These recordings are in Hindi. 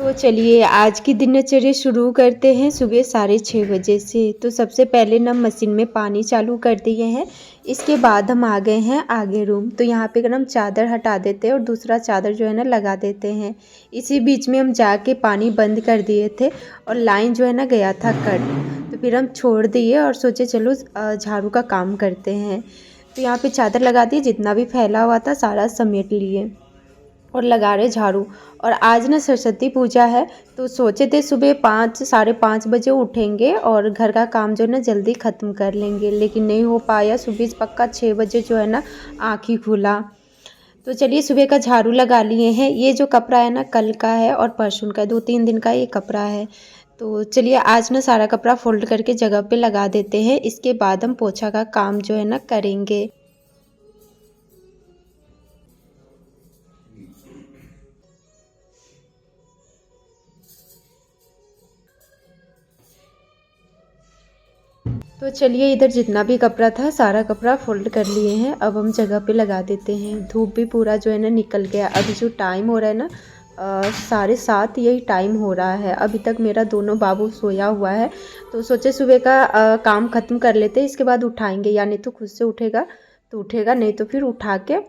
तो चलिए आज की दिनचर्या शुरू करते हैं सुबह 6:30 बजे से। तो सबसे पहले ना मशीन में पानी चालू कर दिए हैं। इसके बाद हम आ गए हैं आगे रूम। तो यहाँ पे अगर हम चादर हटा देते हैं और दूसरा चादर जो है ना लगा देते हैं। इसी बीच में हम जाके पानी बंद कर दिए थे और लाइन जो है ना गया था कट। तो फिर हम छोड़ दिए और सोचे चलो झाड़ू का काम करते हैं। तो यहाँ पे चादर लगा दी, जितना भी फैला हुआ था सारा समेट लिए और लगा रहे झाड़ू। और आज ना सरस्वती पूजा है, तो सोचे थे सुबह 5 साढ़े 5 बजे उठेंगे और घर का काम जो है ना जल्दी ख़त्म कर लेंगे, लेकिन नहीं हो पाया। सुबह पक्का 6 बजे जो है ना आँख ही खुला। तो चलिए सुबह का झाड़ू लगा लिए हैं। ये जो कपड़ा है ना कल का है और परसों का, 2-3 दिन का ये कपड़ा है। तो चलिए आज ना सारा कपड़ा फोल्ड करके जगह पे लगा देते हैं। इसके बाद हम पोछा का काम जो है ना करेंगे। तो चलिए इधर जितना भी कपड़ा था सारा कपड़ा फोल्ड कर लिए हैं। अब हम जगह पे लगा देते हैं। धूप भी पूरा जो है ना निकल गया। अभी जो टाइम हो रहा है ना 7:30 यही टाइम हो रहा है। अभी तक मेरा दोनों बाबू सोया हुआ है। तो सोचे सुबह का काम ख़त्म कर लेते हैं, इसके बाद उठाएंगे। या नहीं तो खुद से उठेगा तो उठेगा, नहीं तो फिर उठा के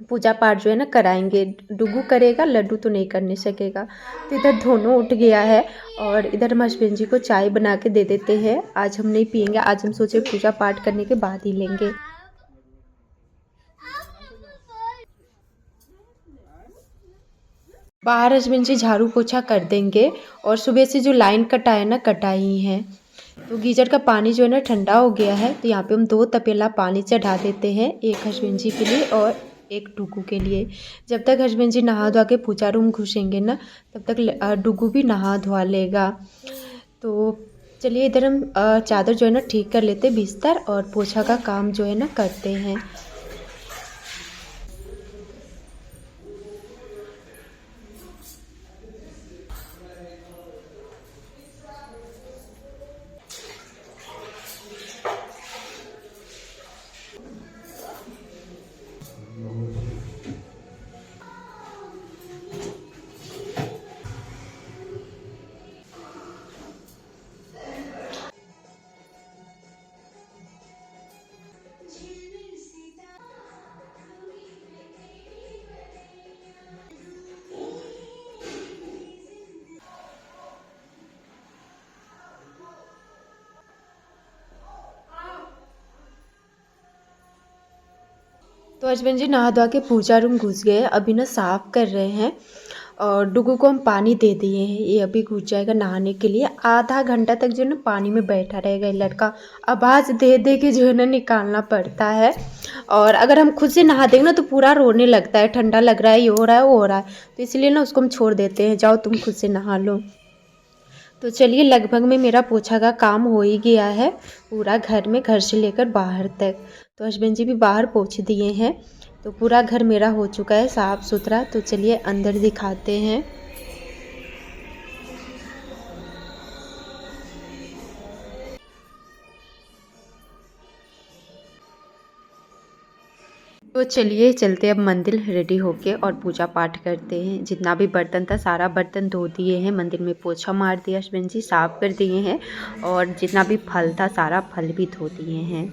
पूजा पाठ जो है ना कराएंगे। डुगू करेगा, लड्डू तो नहीं करने सकेगा। तो इधर दोनों उठ गया है और इधर हम हस्बैंड जी को चाय बना के दे देते हैं। आज हम नहीं पियेंगे, आज हम सोचे पूजा पाठ करने के बाद ही लेंगे। बाहर हस्बैंड जी झाड़ू पोछा कर देंगे और सुबह से जो लाइन कटा है ना कटा ही है। तो गीजर का पानी जो है ना ठंडा हो गया है। तो यहाँ पे हम 2 तपेला पानी चढ़ा देते हैं, एक हस्बैंड जी के लिए और एक डुगू के लिए। जब तक हस्बैंड जी नहा धोआ के पूजा रूम घुसेंगे ना तब तक डुगू भी नहा धोआ लेगा। तो चलिए इधर हम चादर जो है ना ठीक कर लेते हैं, बिस्तर और पोछा का काम जो है ना करते हैं। तो हस्बैंड जी नहा धोआ के पूजा रूम घुस गए। अभी ना साफ़ कर रहे हैं और डुगू को हम पानी दे दिए हैं। ये अभी घुस जाएगा नहाने के लिए। आधा घंटा तक जो है ना पानी में बैठा रहेगा ये लड़का। आवाज़ दे दे के जो है ना निकालना पड़ता है। और अगर हम खुद से नहा देंगे ना तो पूरा रोने लगता है, ठंडा लग रहा है, ये हो रहा है, वो हो रहा है। तो इसलिए ना उसको हम छोड़ देते हैं, जाओ तुम खुद से नहा लो। तो चलिए लगभग में मेरा पोछा का काम हो ही गया है, पूरा घर में, घर से लेकर बाहर तक। तो हस्बैंड जी भी बाहर पोंछ दिए हैं। तो पूरा घर मेरा हो चुका है साफ़ सुथरा। तो चलिए अंदर दिखाते हैं। तो चलिए चलते अब मंदिर रेडी होके और पूजा पाठ करते हैं। जितना भी बर्तन था सारा बर्तन धो दिए हैं, मंदिर में पोछा मार दिया, हस्बैंड जी साफ़ कर दिए हैं। और जितना भी फल था सारा फल भी धो दिए हैं।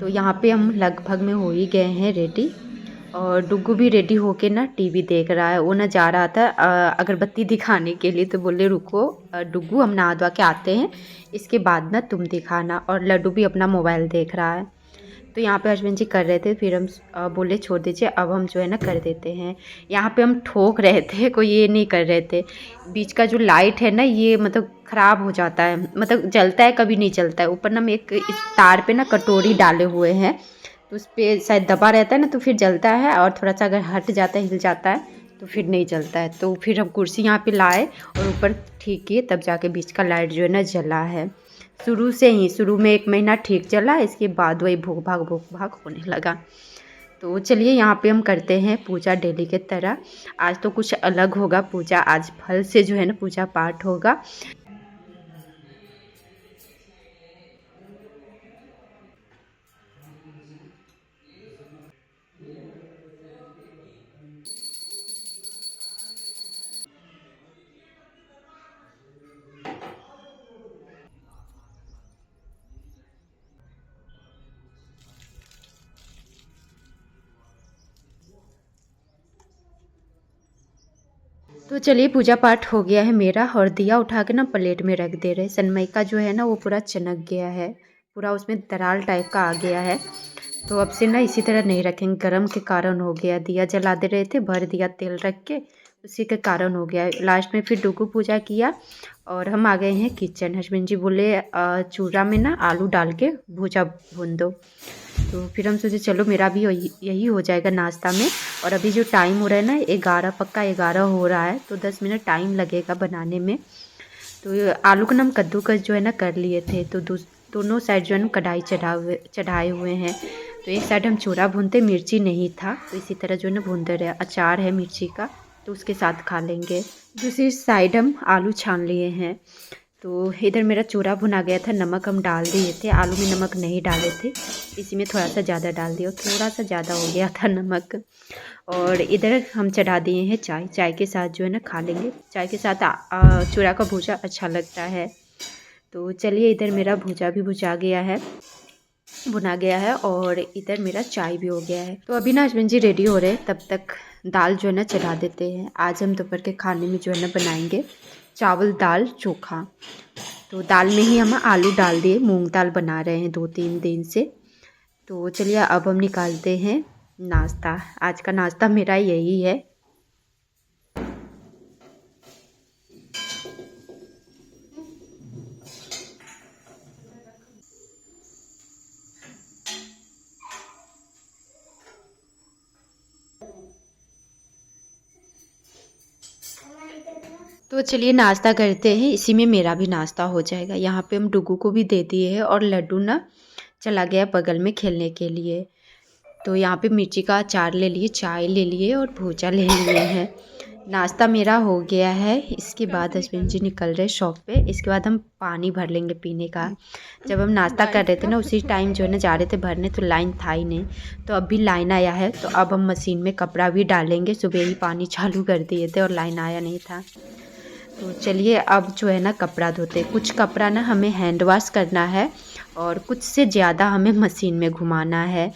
तो यहाँ पे हम लगभग में हो ही गए हैं रेडी। और डुग्गू भी रेडी होके ना टीवी देख रहा है। वो ना जा रहा था अगरबत्ती दिखाने के लिए, तो बोले रुको डुग्गू हम नहा धोआ के आते हैं, इसके बाद ना तुम दिखाना। और लड्डू भी अपना मोबाइल देख रहा है। तो यहाँ पे हस्बैंड जी कर रहे थे, फिर हम बोले छोड़ दीजिए, अब हम जो है ना कर देते हैं। यहाँ पे हम ठोक रहे थे, कोई ये नहीं कर रहे थे। बीच का जो लाइट है ना ये मतलब ख़राब हो जाता है, मतलब जलता है कभी नहीं जलता है। ऊपर ना हम एक इस तार पे ना कटोरी डाले हुए हैं, तो उस पर शायद दबा रहता है ना तो फिर जलता है। और थोड़ा सा अगर हट जाता है, हिल जाता है तो फिर नहीं जलता है। तो फिर हम कुर्सी यहाँ पे लाए और ऊपर ठीक किए, तब जाके बीच का लाइट जो है ना जला है। शुरू में 1 महीना ठीक चला, इसके बाद वही भूख भाग होने लगा। तो चलिए यहाँ पे हम करते हैं पूजा डेली के तरह। आज तो कुछ अलग होगा पूजा, आज फल से जो है ना पूजा पाठ होगा। तो चलिए पूजा पाठ हो गया है मेरा और दिया उठा के ना प्लेट में रख दे रहे। सनमाइका जो है ना वो पूरा चनक गया है, पूरा उसमें दरार टाइप का आ गया है। तो अब से ना इसी तरह नहीं रखेंगे, गर्म के कारण हो गया। दिया जला दे रहे थे, भर दिया तेल रख के, उसी के कारण हो गया। लास्ट में फिर डुगू पूजा किया और हम आ गए हैं किचन। हस्बैंड जी बोले चूड़ा में ना आलू डाल के भूजा भून दो। तो फिर हम सोचे चलो मेरा भी यही हो जाएगा नाश्ता में। और अभी जो टाइम हो रहा है ना 11, पक्का 11 हो रहा है, तो 10 मिनट टाइम लगेगा बनाने में। तो ये आलू का हम कद्दूकस जो है ना कर लिए थे, तो दोनों साइड जो है ना कढ़ाई चढ़ाए हुए हैं। तो एक साइड हम चूड़ा भूनते, मिर्ची नहीं था तो इसी तरह जो है ना भूनते रहे। अचार है मिर्ची का तो उसके साथ खा लेंगे। दूसरी साइड हम आलू छान लिए हैं। तो इधर मेरा चूड़ा भुना गया था, नमक हम डाल दिए थे, आलू में नमक नहीं डाले थे, इसी में थोड़ा सा ज़्यादा डाल दिया, थोड़ा सा ज़्यादा हो गया था नमक। और इधर हम चढ़ा दिए हैं चाय, चाय के साथ जो है ना खा लेंगे। चाय के साथ चूड़ा का भूजा अच्छा लगता है। तो चलिए इधर मेरा भूजा भी भुजा गया है, भुना गया है, और इधर मेरा चाय भी हो गया है। तो अभी ना हस्बैंड जी रेडी हो रहे हैं, तब तक दाल जो है ना चढ़ा देते हैं। आज हम दोपहर के खाने में जो है ना बनाएंगे चावल दाल चोखा। तो दाल में ही हम आलू डाल दिए, मूंग दाल बना रहे हैं 2-3 दिन से। तो चलिए अब हम निकालते हैं नाश्ता। आज का नाश्ता मेरा यही है। तो चलिए नाश्ता करते हैं, इसी में मेरा भी नाश्ता हो जाएगा। यहाँ पे हम डुगू को भी दे दिए हैं और लड्डू ना चला गया बगल में खेलने के लिए। तो यहाँ पे मिर्ची का अचार ले लिए, चाय ले लिए और भूजा ले लिए हैं। नाश्ता मेरा हो गया है। इसके बाद हस्बैंड जी निकल रहे शॉप पे। इसके बाद हम पानी भर लेंगे पीने का। जब हम नाश्ता कर रहे थे ना उसी टाइम जो है ना जा रहे थे भरने, तो लाइन था ही नहीं। तो अभी लाइन आया है, तो अब हम मशीन में कपड़ा भी डालेंगे। सुबह ही पानी चालू कर दिए थे और लाइन आया नहीं था। तो चलिए अब जो है ना कपड़ा धोते। कुछ कपड़ा ना हमें हैंड वॉश करना है और कुछ से ज़्यादा हमें मशीन में घुमाना है।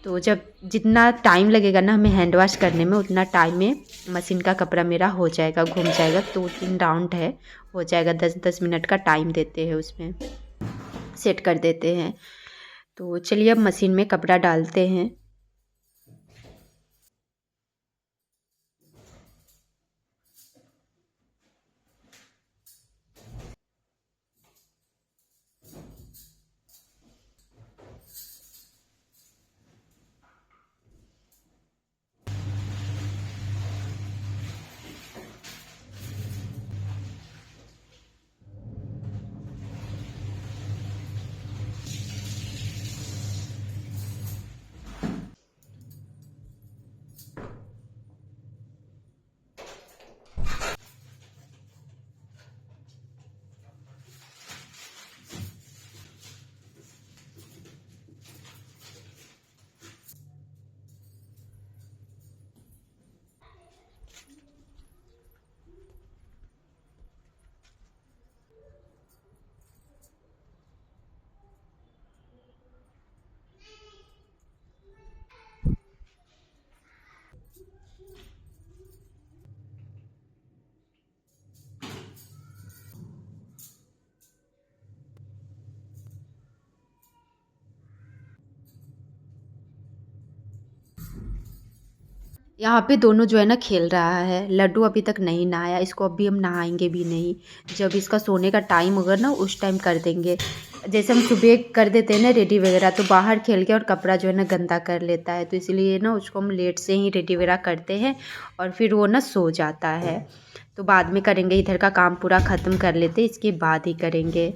तो जब जितना टाइम लगेगा ना हमें हैंड वॉश करने में, उतना टाइम में मशीन का कपड़ा मेरा हो जाएगा, घूम जाएगा। 2-3 राउंड है, हो जाएगा। 10-10 मिनट का टाइम देते हैं, उसमें सेट कर देते हैं। तो चलिए अब मशीन में कपड़ा डालते हैं। यहाँ पे दोनों जो है ना खेल रहा है। लड्डू अभी तक नहीं नहाया, इसको अभी हम नहाएंगे भी नहीं। जब इसका सोने का टाइम होगा ना उस टाइम कर देंगे। जैसे हम सुबह कर देते हैं ना रेडी वगैरह, तो बाहर खेल के और कपड़ा जो है ना गंदा कर लेता है, तो इसीलिए ना उसको हम लेट से ही रेडी वगैरह करते हैं और फिर वो ना सो जाता है। तो बाद में करेंगे, इधर का काम पूरा ख़त्म कर लेते इसके बाद ही करेंगे।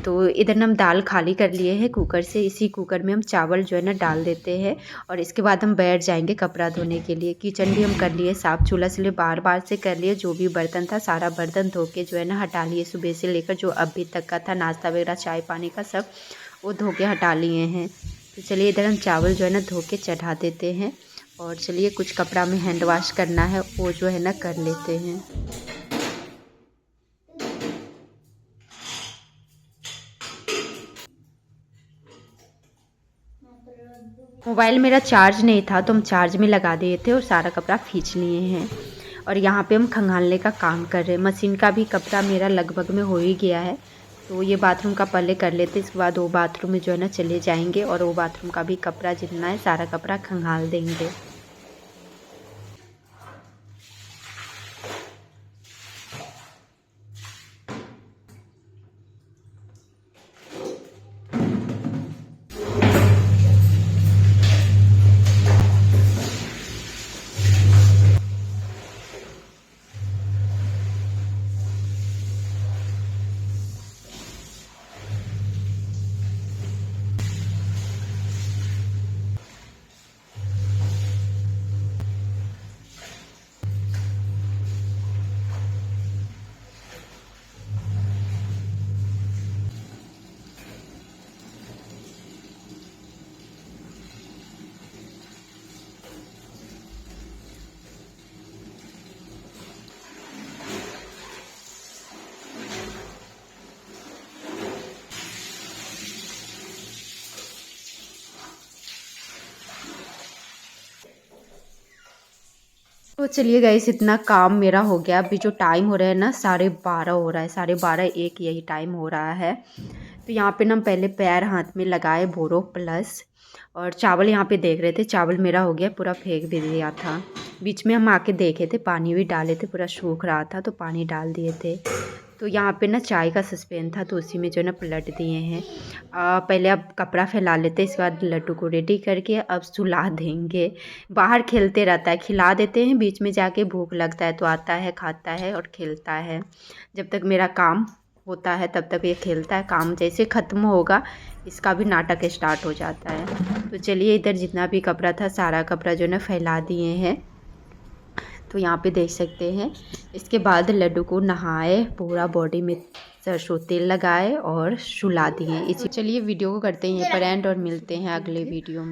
तो इधर हम दाल खाली कर लिए हैं कुकर से, इसी कुकर में हम चावल जो है ना डाल देते हैं और इसके बाद हम बैठ जाएंगे कपड़ा धोने के लिए। किचन भी हम कर लिए साफ़, चूल्हा से बार बार से कर लिए। जो भी बर्तन था सारा बर्तन धो के जो है ना हटा लिए, सुबह से लेकर जो अभी तक का था नाश्ता वगैरह चाय पानी का सब वो धो के हटा लिए हैं। तो चलिए इधर हम चावल जो है ना धो के चढ़ा देते हैं और चलिए कुछ कपड़ा में हैंड वॉश करना है वो जो है ना कर लेते हैं। मोबाइल मेरा चार्ज नहीं था तो हम चार्ज में लगा दिए थे और सारा कपड़ा खींच लिए हैं। और यहाँ पे हम खंगालने का काम कर रहे हैं। मशीन का भी कपड़ा मेरा लगभग में हो ही गया है, तो ये बाथरूम का पहले कर लेते, इसके बाद वो बाथरूम में जो है ना चले जाएंगे और वो बाथरूम का भी कपड़ा जितना है सारा कपड़ा खंगाल देंगे। तो चलिए गाइस, इतना काम मेरा हो गया। अभी जो टाइम हो रहा है ना 12:30 हो रहा है, 12:30 1 यही टाइम हो रहा है। तो यहाँ पे ना हम पहले पैर हाथ में लगाए बोरो प्लस, और चावल यहाँ पे देख रहे थे, चावल मेरा हो गया पूरा, फेंक भी दिया था। बीच में हम आके देखे थे, पानी भी डाले थे, पूरा सूख रहा था तो पानी डाल दिए थे। तो यहाँ पे ना चाय का सस्पेन था तो उसी में जो है ना पलट दिए हैं। पहले अब कपड़ा फैला लेते हैं, इसके बाद लड्डू को रेडी करके अब सुला देंगे। बाहर खेलते रहता है, खिला देते हैं, बीच में जाके भूख लगता है तो आता है, खाता है और खेलता है। जब तक मेरा काम होता है तब तक ये खेलता है, काम जैसे ख़त्म होगा इसका भी नाटक स्टार्ट हो जाता है। तो चलिए, इधर जितना भी कपड़ा था सारा कपड़ा जो है ना फैला दिए हैं। तो यहाँ पे देख सकते हैं। इसके बाद लड्डू को नहाए, पूरा बॉडी में सरसों तेल लगाए और सुला दिए। इसी चलिए वीडियो को करते हैं यहीं पर एंड और मिलते हैं अगले वीडियो में।